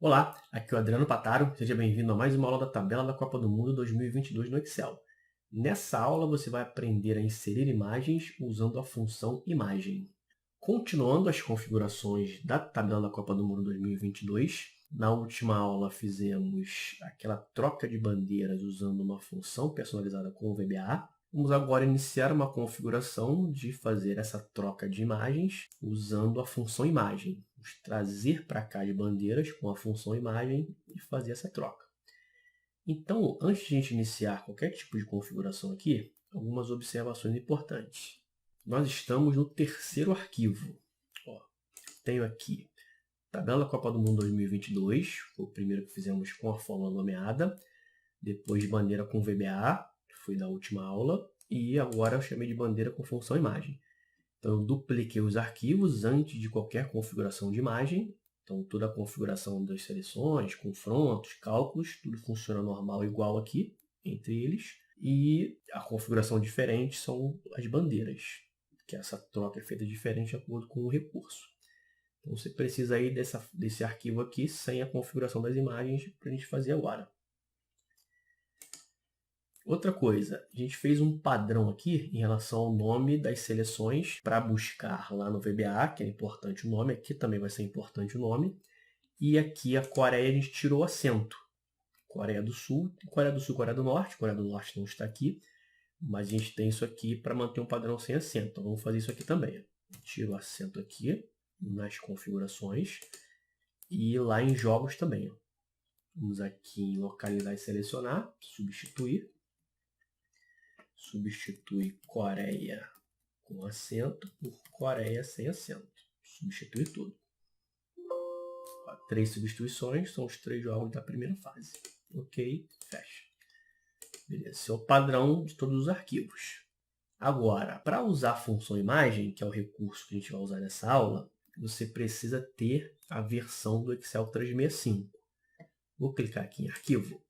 Olá, aqui é o Adriano Pataro, seja bem-vindo a mais uma aula da tabela da Copa do Mundo 2022 no Excel. Nessa aula você vai aprender a inserir imagens usando a função imagem. Continuando as configurações da tabela da Copa do Mundo 2022, na última aula fizemos aquela troca de bandeiras usando uma função personalizada com o VBA. Vamos agora iniciar uma configuração de fazer essa troca de imagens usando a função imagem. Vamos trazer para cá de bandeiras com a função imagem e fazer essa troca. Então, antes de a gente iniciar qualquer tipo de configuração aqui, algumas observações importantes. Nós estamos no terceiro arquivo. Tenho aqui tabela Copa do Mundo 2022, foi o primeiro que fizemos com a fórmula nomeada, depois de bandeira com VBA, foi da última aula, e agora eu chamei de bandeira com função imagem. Então, eu dupliquei os arquivos antes de qualquer configuração de imagem. Então, toda a configuração das seleções, confrontos, cálculos, tudo funciona normal, igual aqui, entre eles. E a configuração diferente são as bandeiras, que essa troca é feita diferente de acordo com o recurso. Então, você precisa aí desse arquivo aqui, sem a configuração das imagens, para a gente fazer agora. Outra coisa, a gente fez um padrão aqui em relação ao nome das seleções para buscar lá no VBA, que é importante o nome, aqui também vai ser importante o nome. E aqui a Coreia a gente tirou acento. Coreia do Sul, Coreia do Norte. Coreia do Norte não está aqui, mas a gente tem isso aqui para manter um padrão sem acento. Então vamos fazer isso aqui também. Tiro o acento aqui nas configurações e lá em jogos também. Vamos aqui em localizar e selecionar, substituir. Substitui Coreia com acento por Coreia sem acento. Substitui tudo. 3 substituições, são os 3 jogos da primeira fase. Ok, fecha. Beleza, esse é o padrão de todos os arquivos. Agora, para usar a função imagem, que é o recurso que a gente vai usar nessa aula, você precisa ter a versão do Excel 365. Vou clicar aqui em Arquivo,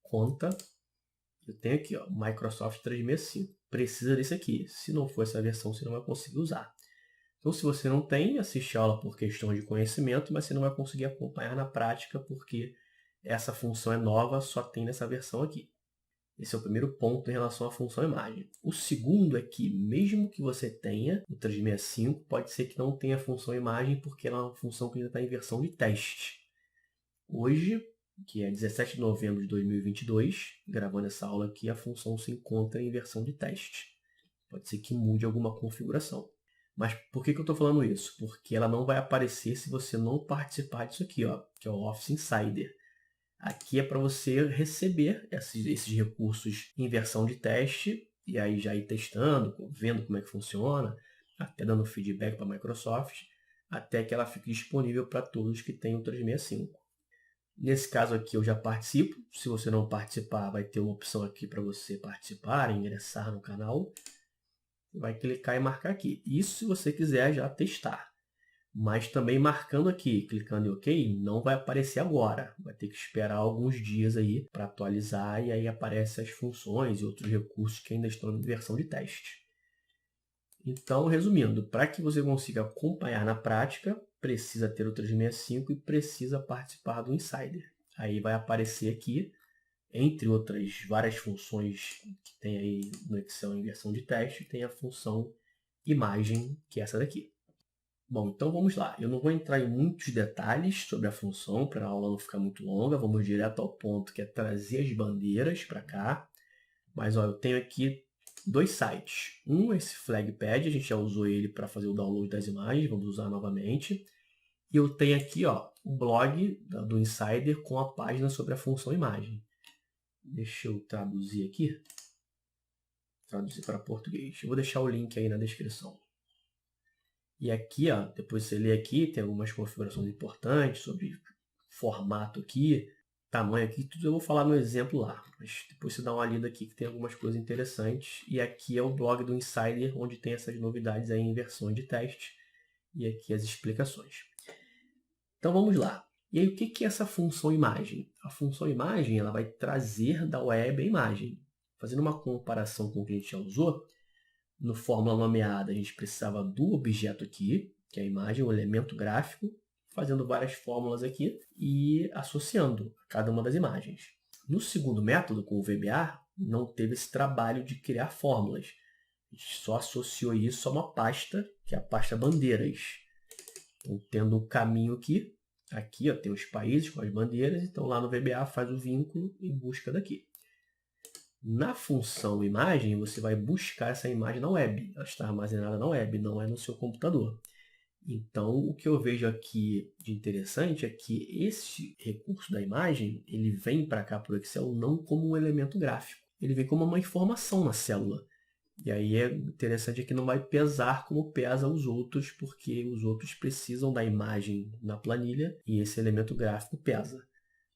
Conta. Eu tenho aqui, ó, Microsoft 365. Precisa desse aqui. Se não for essa versão, você não vai conseguir usar. Então, se você não tem, assiste a aula por questão de conhecimento, mas você não vai conseguir acompanhar na prática, porque essa função é nova, só tem nessa versão aqui. Esse é o primeiro ponto em relação à função imagem. O segundo é que, mesmo que você tenha o 365, pode ser que não tenha a função imagem, porque ela é uma função que ainda está em versão de teste. Hoje, que é 17 de novembro de 2022, gravando essa aula aqui, a função se encontra em versão de teste. Pode ser que mude alguma configuração. Mas por que eu estou falando isso? Porque ela não vai aparecer se você não participar disso aqui, ó, que é o Office Insider. Aqui é para você receber esses recursos em versão de teste e aí já ir testando, vendo como é que funciona, até dando feedback para a Microsoft, até que ela fique disponível para todos que têm o 365. Nesse caso aqui eu já participo. Se você não participar, vai ter uma opção aqui para você participar, ingressar no canal. Vai clicar e marcar aqui. Isso se você quiser já testar. Mas também marcando aqui, clicando em OK, não vai aparecer agora. Vai ter que esperar alguns dias aí para atualizar e aí aparecem as funções e outros recursos que ainda estão em versão de teste. Então, resumindo, para que você consiga acompanhar na prática, precisa ter o 365 e precisa participar do Insider. Aí vai aparecer aqui, entre outras várias funções que tem aí no Excel em versão de teste, tem a função imagem, que é essa daqui. Bom, então vamos lá. Eu não vou entrar em muitos detalhes sobre a função, para a aula não ficar muito longa. Vamos direto ao ponto, que é trazer as bandeiras para cá. Mas ó, eu tenho aqui 2 sites. Um é esse Flagpad, a gente já usou ele para fazer o download das imagens, vamos usar novamente. E eu tenho aqui ó, o blog do Insider com a página sobre a função imagem. Deixa eu traduzir aqui. Traduzir para português. Eu vou deixar o link aí na descrição. E aqui, ó, depois você lê aqui, tem algumas configurações importantes sobre formato aqui, tamanho aqui, tudo eu vou falar no exemplo lá. Mas depois você dá uma lida aqui que tem algumas coisas interessantes. E aqui é o blog do Insider, onde tem essas novidades aí em versões de teste. E aqui as explicações. Então vamos lá. E aí o que é essa função imagem? A função imagem ela vai trazer da web a imagem. Fazendo uma comparação com o que a gente já usou, no fórmula nomeada a gente precisava do objeto aqui, que é a imagem, o elemento gráfico. fazendo várias fórmulas aqui e associando cada uma das imagens. No segundo método, com o VBA, não teve esse trabalho de criar fórmulas. A gente só associou isso a uma pasta, que é a pasta bandeiras. Então, tendo o caminho aqui ó, tem os países com as bandeiras, então lá no VBA faz o vínculo e busca daqui. Na função imagem, você vai buscar essa imagem na web. Ela está armazenada na web, não é no seu computador. Então, o que eu vejo aqui de interessante é que esse recurso da imagem, ele vem para cá para o Excel não como um elemento gráfico. Ele vem como uma informação na célula. E aí é interessante que não vai pesar como pesa os outros, porque os outros precisam da imagem na planilha e esse elemento gráfico pesa.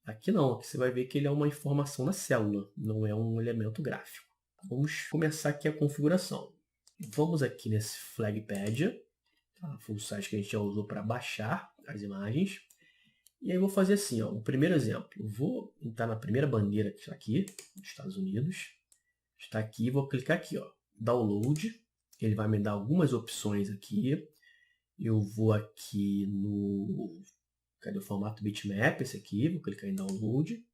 Aqui não, aqui você vai ver que ele é uma informação na célula, não é um elemento gráfico. Vamos começar aqui a configuração. Vamos aqui nesse Flagpedia, tá? Foi o site que a gente já usou para baixar as imagens. E aí eu vou fazer assim, ó, o primeiro exemplo. Eu vou entrar na primeira bandeira que está aqui, dos Estados Unidos. Está aqui, vou clicar aqui, ó, Download. Ele vai me dar algumas opções aqui. Eu vou aqui no... Cadê o formato bitmap? Esse aqui, vou clicar em Download.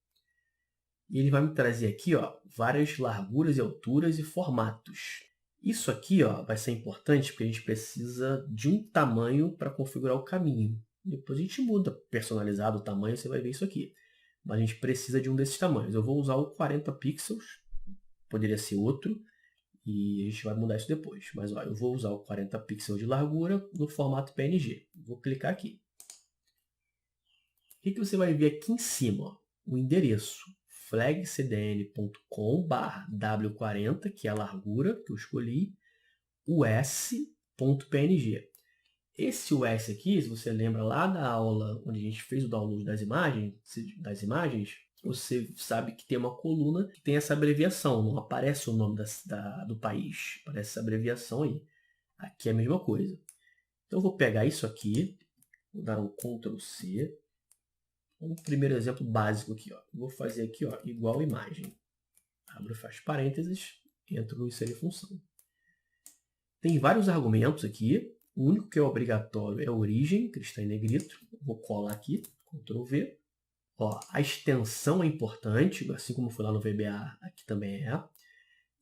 E ele vai me trazer aqui, ó, várias larguras e alturas e formatos. Isso aqui, ó, vai ser importante porque a gente precisa de um tamanho para configurar o caminho. Depois a gente muda, personalizado o tamanho, você vai ver isso aqui. Mas a gente precisa de um desses tamanhos. Eu vou usar o 40 pixels, poderia ser outro, e a gente vai mudar isso depois. Mas ó, eu vou usar o 40 pixels de largura no formato PNG. Vou clicar aqui. O que você vai ver aqui em cima? Ó, o endereço flagcdn.com/w40, que é a largura que eu escolhi, us.png. Esse US aqui, se você lembra lá da aula onde a gente fez o download das imagens, você sabe que tem uma coluna que tem essa abreviação, não aparece o nome do país, aparece essa abreviação aí. Aqui é a mesma coisa. Então eu vou pegar isso aqui, vou dar um Ctrl C. Um primeiro exemplo básico aqui, ó. Vou fazer aqui, ó, igual imagem. Abro e fecho parênteses, entro no inserir função. Tem vários argumentos aqui. O único que é obrigatório é a origem, que está em negrito. Vou colar aqui, Ctrl V. Ó, a extensão é importante, assim como foi lá no VBA, aqui também é.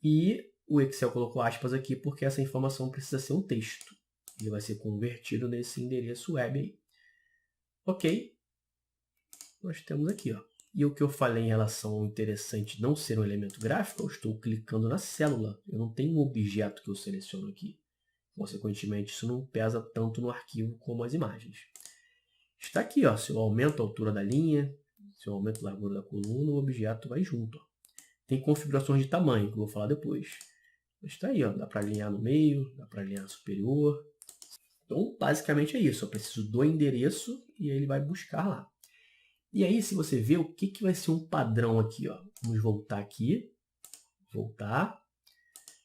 E o Excel colocou aspas aqui porque essa informação precisa ser um texto. Ele vai ser convertido nesse endereço web aí. Ok. Nós temos aqui, ó. E o que eu falei em relação ao interessante não ser um elemento gráfico, eu estou clicando na célula. Eu não tenho um objeto que eu seleciono aqui. Consequentemente, isso não pesa tanto no arquivo como as imagens. Está aqui, ó. Se eu aumento a altura da linha, se eu aumento a largura da coluna, o objeto vai junto. Ó. Tem configurações de tamanho, que eu vou falar depois. Está aí, ó. Dá para alinhar no meio, dá para alinhar superior. Então, basicamente é isso. Eu preciso do endereço e ele vai buscar lá. E aí, se você vê, o que vai ser um padrão aqui, ó. Vamos voltar aqui. Voltar.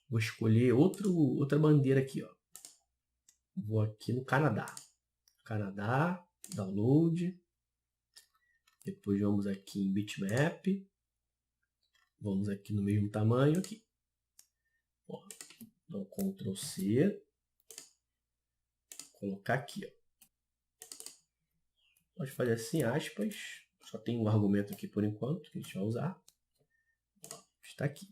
Vou escolher outra bandeira aqui, ó. Vou aqui no Canadá. Canadá, download. Depois vamos aqui em bitmap. Vamos aqui no mesmo tamanho aqui. Ó, dá um Ctrl C. Vou colocar aqui, ó. Pode fazer assim, aspas. Só tem um argumento aqui por enquanto que a gente vai usar. Ó, está aqui.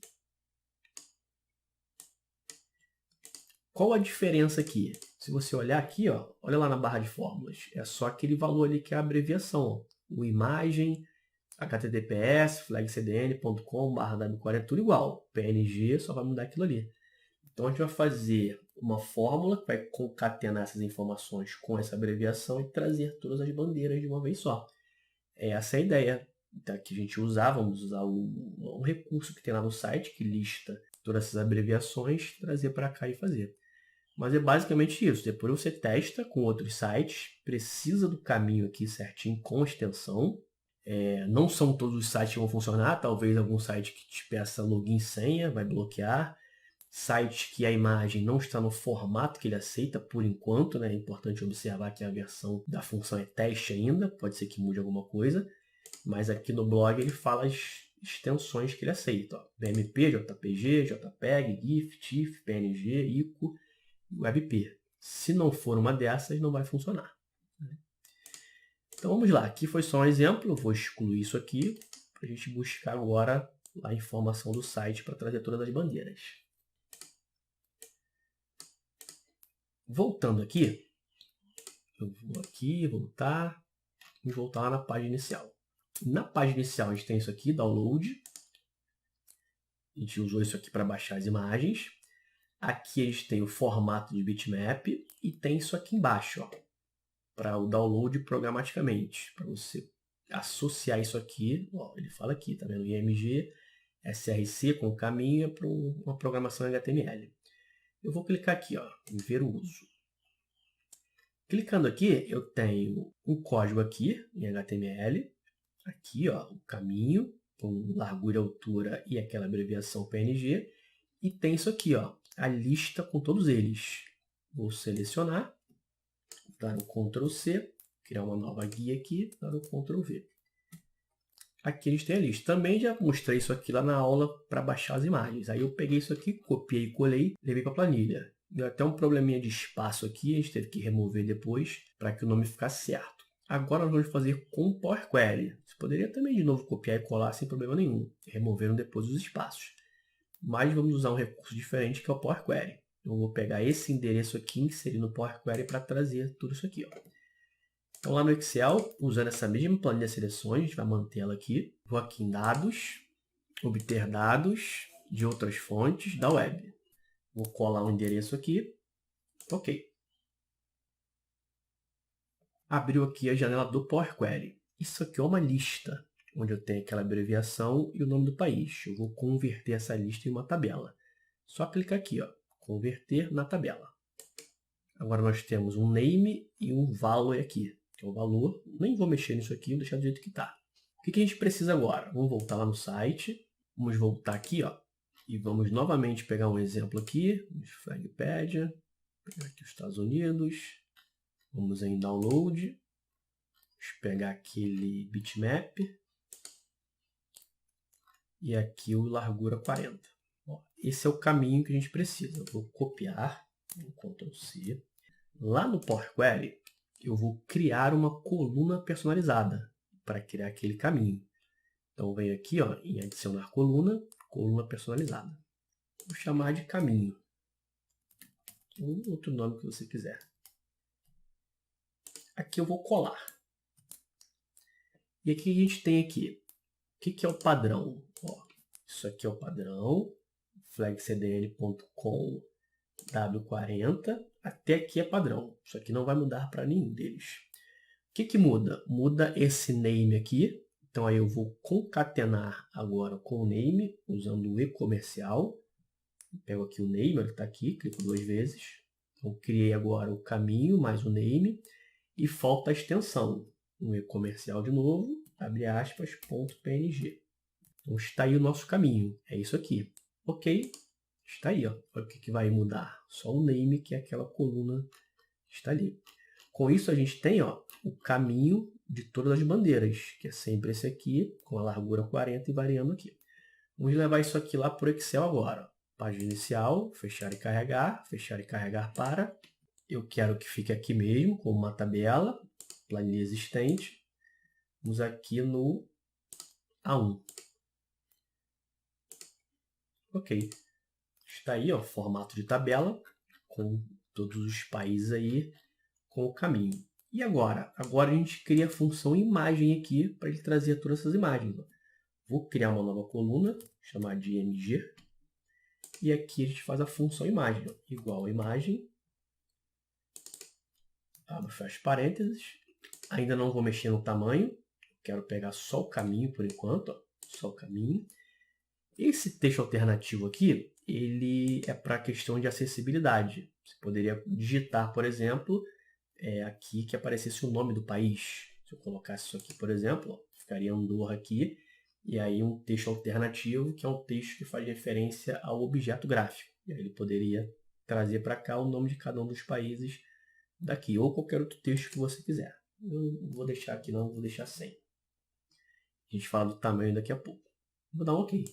Qual a diferença aqui? Se você olhar aqui, ó, olha lá na barra de fórmulas. É só aquele valor ali que é a abreviação. Ó. O imagem, https, flagcdn.com/w40, tudo igual. PNG só vai mudar aquilo ali. Então a gente vai fazer uma fórmula que vai concatenar essas informações com essa abreviação e trazer todas as bandeiras de uma vez só. Essa é a ideia que a gente usar. Vamos usar um recurso que tem lá no site que lista todas essas abreviações, trazer para cá e fazer. Mas é basicamente isso. Depois você testa com outros sites, precisa do caminho aqui certinho com extensão. Não são todos os sites que vão funcionar, talvez algum site que te peça login e senha, vai bloquear. Site que a imagem não está no formato que ele aceita por enquanto, né? É importante observar que a versão da função é teste ainda, pode ser que mude alguma coisa, mas aqui no blog ele fala as extensões que ele aceita. Ó. BMP, JPG, JPEG, GIF, TIFF, PNG, ICO e WebP. Se não for uma dessas, não vai funcionar. Então vamos lá, aqui foi só um exemplo, eu vou excluir isso aqui para a gente buscar agora a informação do site para trazer todas as bandeiras. Voltando aqui, eu vou aqui, voltar, vamos voltar lá na página inicial. Na página inicial a gente tem isso aqui, download. A gente usou isso aqui para baixar as imagens. Aqui a gente tem o formato de bitmap e tem isso aqui embaixo, para o download programaticamente, para você associar isso aqui. Ó, ele fala aqui, tá vendo? IMG, SRC com o caminho para uma programação HTML. Eu vou clicar aqui, ó, em ver o uso. Clicando aqui, eu tenho um código aqui em HTML. Aqui, ó, o caminho com largura, altura e aquela abreviação PNG. E tem isso aqui, ó, a lista com todos eles. Vou selecionar, dar um Ctrl C, criar uma nova guia aqui, dar um Ctrl V. Aqui a gente tem a lista. Também já mostrei isso aqui lá na aula para baixar as imagens. Aí eu peguei isso aqui, copiei e colei, levei para a planilha. Deu até um probleminha de espaço aqui, a gente teve que remover depois para que o nome ficasse certo. Agora nós vamos fazer com Power Query. Você poderia também de novo copiar e colar sem problema nenhum. Removeram depois os espaços. Mas vamos usar um recurso diferente que é o Power Query. Eu vou pegar esse endereço aqui, inserir no Power Query para trazer tudo isso aqui, ó. Então lá no Excel, usando essa mesma planilha de seleções, a gente vai manter ela aqui. Vou aqui em dados, obter dados de outras fontes da web. Vou colar um endereço aqui. Ok. Abriu aqui a janela do Power Query. Isso aqui é uma lista, onde eu tenho aquela abreviação e o nome do país. Eu vou converter essa lista em uma tabela. Só clicar aqui, ó, converter na tabela. Agora nós temos um name e um value aqui, que é o valor. Nem vou mexer nisso aqui, vou deixar do jeito que está. O que a gente precisa agora? Vamos voltar lá no site. Vamos voltar aqui, ó, e vamos novamente pegar um exemplo aqui, Flagpedia, pegar aqui os Estados Unidos. Vamos em download. Vamos pegar aquele bitmap. E aqui o largura 40. Ó, esse é o caminho que a gente precisa. Eu vou copiar, Ctrl C. Lá no Power Query, eu vou criar uma coluna personalizada para criar aquele caminho. Então, eu venho aqui, ó, em adicionar coluna, coluna personalizada. Vou chamar de caminho. Um outro nome que você quiser. Aqui eu vou colar. E aqui a gente tem aqui, o que é o padrão? Ó, isso aqui é o padrão, flagcdn.com W40, até aqui é padrão. Isso aqui não vai mudar para nenhum deles. O que muda? Muda esse name aqui. Então aí eu vou concatenar agora com o name, usando o e-comercial. Pego aqui o name, ele está aqui, clico 2 vezes. Então criei agora o caminho mais o name. E falta a extensão. Um e-comercial de novo, abre aspas, .png. Então está aí o nosso caminho. É isso aqui. Ok. Está aí, ó. Olha o que vai mudar. Só o name, que é aquela coluna que está ali. Com isso, a gente tem, ó, o caminho de todas as bandeiras, que é sempre esse aqui, com a largura 40 e variando aqui. Vamos levar isso aqui lá para o Excel agora. Página inicial, fechar e carregar para. Eu quero que fique aqui mesmo, como uma tabela, planilha existente. Vamos aqui no A1. Ok. Está aí, ó, formato de tabela, com todos os países aí, com o caminho. E agora? Agora a gente cria a função imagem aqui, para ele trazer todas essas imagens. Ó. Vou criar uma nova coluna, chamar de img. E aqui a gente faz a função imagem, ó, igual a imagem. Abro, fecho parênteses. Ainda não vou mexer no tamanho. Quero pegar só o caminho por enquanto, ó, só o caminho. Esse texto alternativo aqui, ele é para questão de acessibilidade. Você poderia digitar, por exemplo, aqui que aparecesse o nome do país. Se eu colocasse isso aqui, por exemplo, ó, ficaria Andorra aqui, e aí um texto alternativo, que é um texto que faz referência ao objeto gráfico. E aí ele poderia trazer para cá o nome de cada um dos países daqui, ou qualquer outro texto que você quiser. Eu não vou deixar aqui não, vou deixar sem. A gente fala do tamanho daqui a pouco. Vou dar um OK.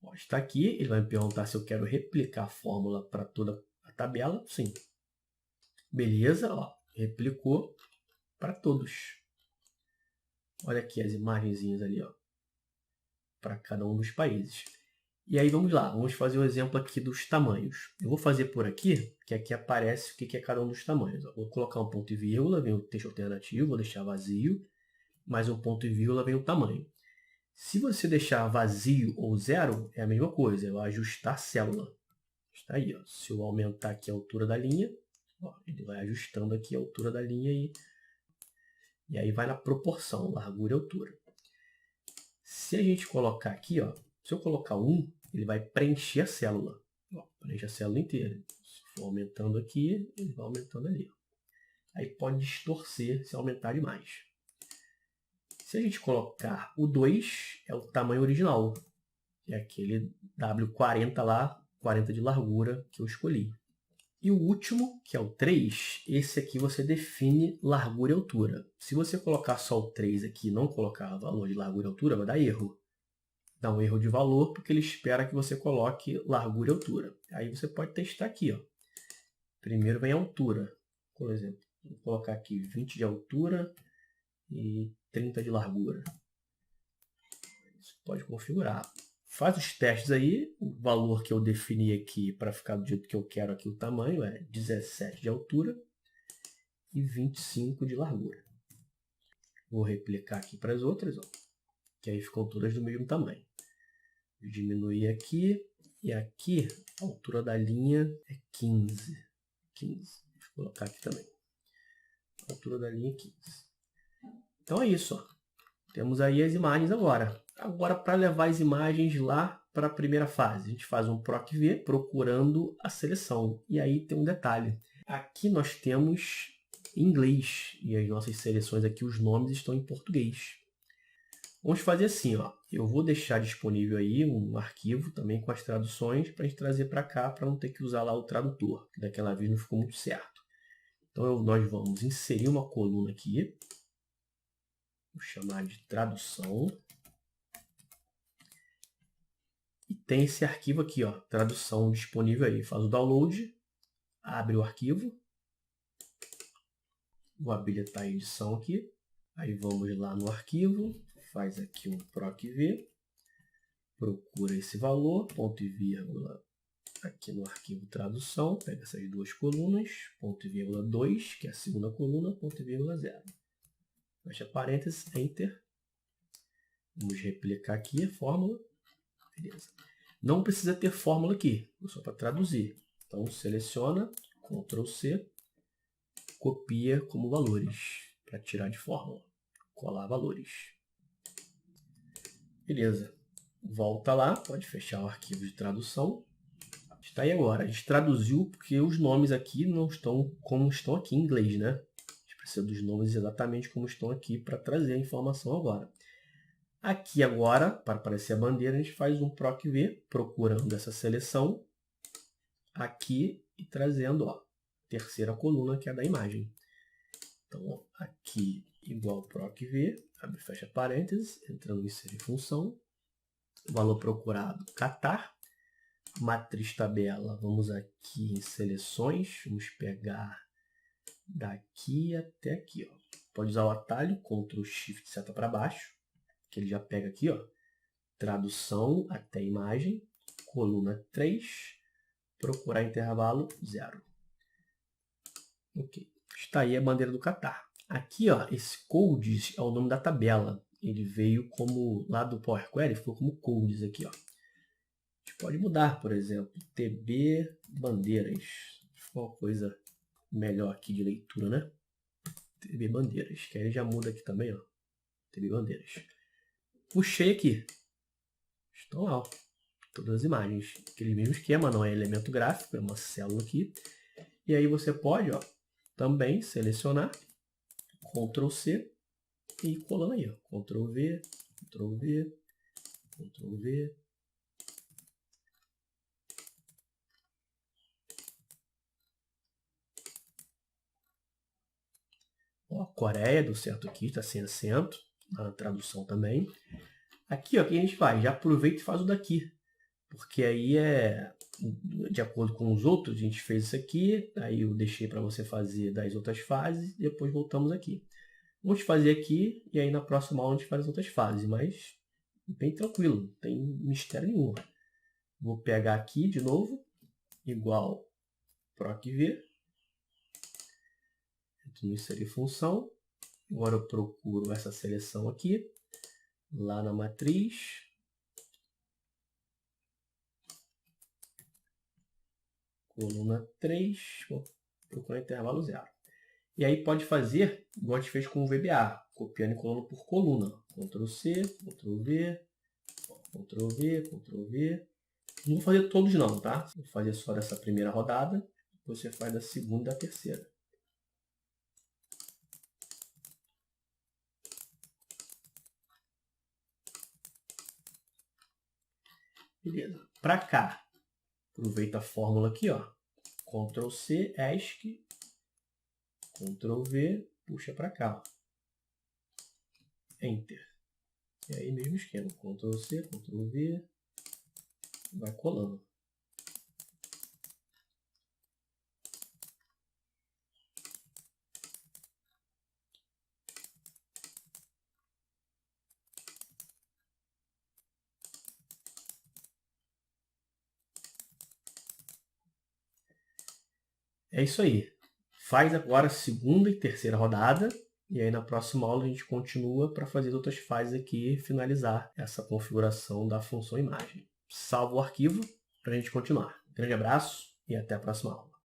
Ó, está aqui, ele vai me perguntar se eu quero replicar a fórmula para toda a tabela. Sim. Beleza, ó, replicou. para todos. Olha aqui as imagenzinhas ali, ó, para cada um dos países. E aí vamos lá, vamos fazer o exemplo aqui dos tamanhos. Eu vou fazer por aqui, que aqui aparece o que é cada um dos tamanhos. Vou colocar um ponto e vírgula, vem o texto alternativo, vou deixar vazio, mais um ponto e vírgula, vem o tamanho. Se você deixar vazio ou zero, é a mesma coisa, eu vou ajustar a célula. Está aí, ó. Se eu aumentar aqui a altura da linha, ó, ele vai ajustando aqui a altura da linha e aí vai na proporção, largura e altura. Se a gente colocar aqui, ó, se eu colocar 1, ele vai preencher a célula. Ó, preenche a célula inteira. Se for aumentando aqui, ele vai aumentando ali. Ó. Aí pode distorcer se aumentar demais. Se a gente colocar o 2, é o tamanho original. É aquele W40 lá, 40 de largura que eu escolhi. E o último, que é o 3, esse aqui você define largura e altura. Se você colocar só o 3 aqui e não colocar valor de largura e altura, vai dar erro. Dá um erro de valor porque ele espera que você coloque largura e altura. Aí você pode testar aqui, ó. Primeiro vem a altura. Por exemplo, vou colocar aqui 20 de altura e 30 de largura. Você pode configurar. Faz os testes aí, o valor que eu defini aqui para ficar do jeito que eu quero aqui, o tamanho é 17 de altura e 25 de largura. Vou replicar aqui para as outras, ó, que aí ficam todas do mesmo tamanho. Vou diminuir aqui e aqui a altura da linha é 15. 15. Vou colocar aqui também. A altura da linha é 15. Então é isso, ó. Temos aí as imagens agora. Agora, para levar as imagens lá para a primeira fase, a gente faz um PROC-V procurando a seleção. E aí tem um detalhe. Aqui nós temos em inglês e as nossas seleções aqui, os nomes estão em português. Vamos fazer assim, ó. Eu vou deixar disponível aí um arquivo também com as traduções para a gente trazer para cá, para não ter que usar lá o tradutor, que daquela vez não ficou muito certo. Então, nós vamos inserir uma coluna aqui. Vou chamar de tradução. E tem esse arquivo aqui, ó, tradução disponível aí. Faz o download, abre o arquivo. Vou habilitar a edição aqui. Aí vamos lá no arquivo, faz aqui um PROC-V, procura esse valor, ponto e vírgula, aqui no arquivo tradução, pega essas duas colunas, ponto e vírgula 2, que é a segunda coluna, ponto e vírgula 0. Fecha parênteses, Enter. Vamos replicar aqui a fórmula. Beleza. Não precisa ter fórmula aqui, só para traduzir. Então, seleciona, Ctrl C, copia como valores, para tirar de fórmula. Colar valores. Beleza. Volta lá, pode fechar o arquivo de tradução. Está aí agora. A gente traduziu porque os nomes aqui não estão como estão aqui em inglês, né? A gente precisa dos nomes exatamente como estão aqui para trazer a informação agora. Aqui agora, para aparecer a bandeira, a gente faz um PROC-V, procurando essa seleção aqui e trazendo, ó, a terceira coluna, que é a da imagem. Então, ó, aqui igual PROC-V, abre e fecha parênteses, entrando em inserir função, valor procurado, Catar, matriz tabela, vamos aqui em seleções, vamos pegar daqui até aqui, ó. Pode usar o atalho, Ctrl Shift seta para baixo, que ele já pega aqui, ó, tradução até imagem, coluna 3, procurar intervalo 0. Ok, está aí a bandeira do Catar. Aqui, ó, esse codes é o nome da tabela. Ele veio como, lá do Power Query, ficou como codes aqui, ó. A gente pode mudar, por exemplo, TB bandeiras. Ficou uma coisa melhor aqui de leitura, né? TB bandeiras, que aí ele já muda aqui também, ó. TB bandeiras. Puxei aqui. Estão lá, ó, todas as imagens. Aquele mesmo esquema, não é elemento gráfico, é uma célula aqui. E aí você pode, ó, também selecionar, Ctrl C e ir colando aí, ó. Ctrl V, Ctrl V, Ctrl V. Ó, Coreia, deu certo aqui, está sem acento, na tradução também. Aqui, ó, o que a gente faz? Já aproveita e faz o daqui, porque aí é de acordo com os outros, a gente fez isso aqui, aí eu deixei para você fazer das outras fases, e depois voltamos aqui. Vamos fazer aqui e aí na próxima aula a gente faz as outras fases, mas bem tranquilo, não tem mistério nenhum. Vou pegar aqui de novo, igual procv, entro no inserir função, agora eu procuro essa seleção aqui, lá na matriz, coluna 3, vou procurar intervalo 0. E aí pode fazer, igual a gente fez com o VBA, copiando coluna por coluna. Ctrl C, Ctrl V, Ctrl V, Ctrl V. Não vou fazer todos não, tá? Vou fazer só dessa primeira rodada, depois você faz da segunda e da terceira. Beleza. Para cá, aproveita a fórmula aqui, ó. Ctrl C, ESC, Ctrl V, puxa para cá, ó. Enter. E aí mesmo esquema, Ctrl C, Ctrl V, vai colando. É isso aí. Faz agora a segunda e terceira rodada. E aí na próxima aula a gente continua para fazer outras fases aqui e finalizar essa configuração da função imagem. Salva o arquivo para a gente continuar. Grande abraço e até a próxima aula.